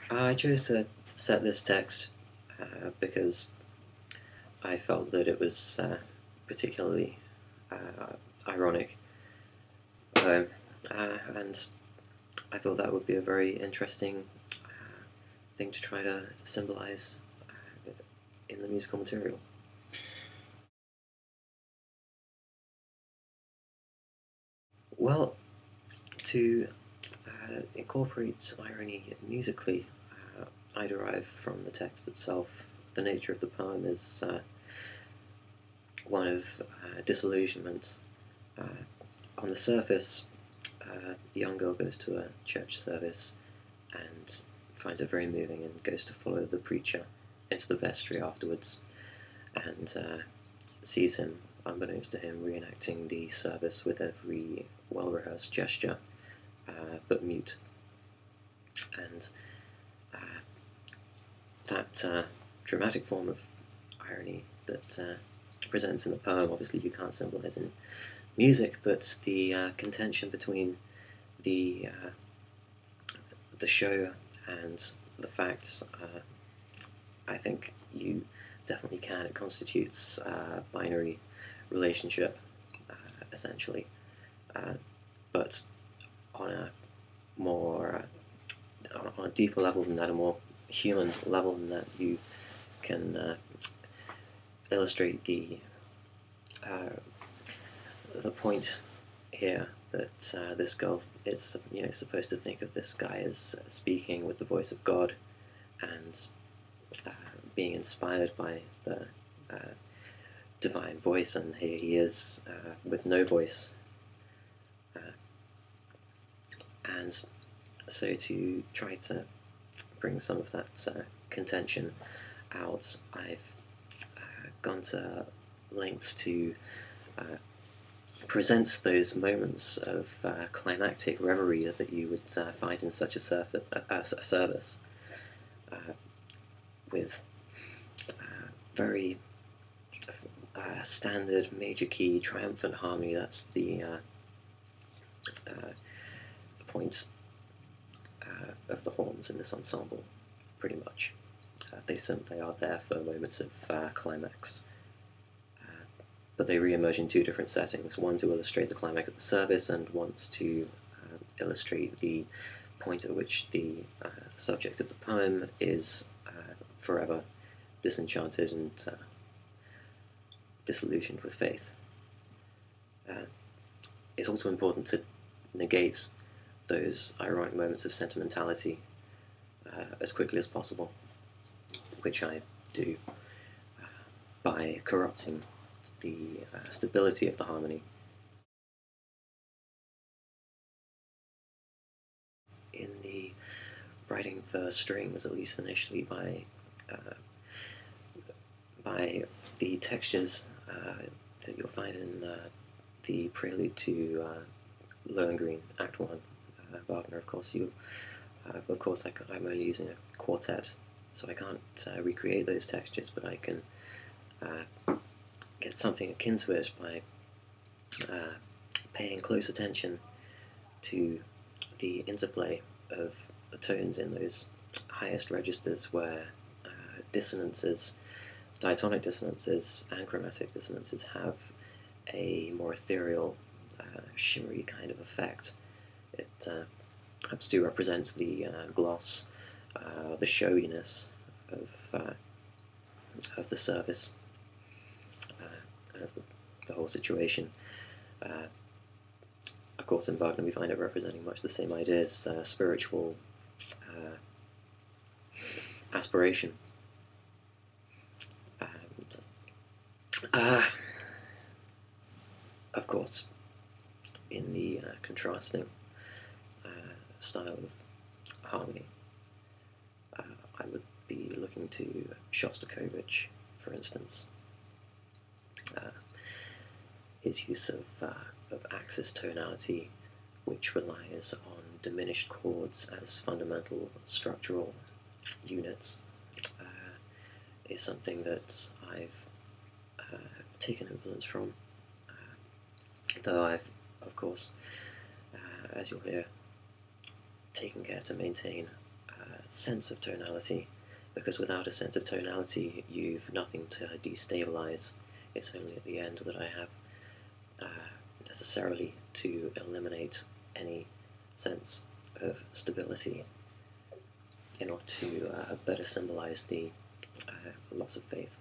I chose to set this text because I felt that it was particularly uh, ironic, um, and I thought that would be a very interesting thing to try to symbolize in the musical material. Well, to incorporate irony musically, I derive from the text itself. The nature of the poem is one of disillusionment. Uh, on the surface, a young girl goes to a church service and finds it very moving and goes to follow the preacher into the vestry afterwards and sees him, unbeknownst to him, reenacting the service with every well-rehearsed gesture, but mute. And that dramatic form of irony that presents in the poem, obviously you can't symbolize in music, but the contention between the show and the facts, I think you definitely can. It constitutes a binary relationship, essentially, but on a more on a deeper level than that, a more human level than that, you can illustrate the point here that this girl is, supposed to think of this guy as speaking with the voice of God and being inspired by the divine voice, and here he is with no voice. And so to try to bring some of that contention out, I've gone to lengths to present those moments of climactic reverie that you would find in such a service, with very standard major key triumphant harmony. That's the point of the horns in this ensemble, pretty much. They are there for moments of climax, but they re-emerge in two different settings, one to illustrate the climax of the service and once to illustrate the point at which the subject of the poem is forever disenchanted and disillusioned with faith. It's also important to negate those ironic moments of sentimentality as quickly as possible, which I do by corrupting the stability of the harmony. In the writing for strings, at least initially, by the textures that you'll find in the prelude to Lohengrin, Act 1, Wagner, of course. I'm only using a quartet, so I can't recreate those textures, but I can get something akin to it by paying close attention to the interplay of the tones in those highest registers where dissonances, diatonic dissonances and chromatic dissonances have a more ethereal, shimmery kind of effect. It helps to represent the gloss, the showiness of the service, and of the whole situation. Of course, in Wagner we find it representing much the same ideas, spiritual aspiration. And, of course, in the contrasting style of harmony, I would be looking to Shostakovich, for instance. His use of axis tonality, which relies on diminished chords as fundamental structural units, is something that I've taken influence from, though I've, of course, as you'll hear, taken care to maintain sense of tonality, because without a sense of tonality, you've nothing to destabilize. It's only at the end that I have necessarily to eliminate any sense of stability in order to better symbolize the loss of faith.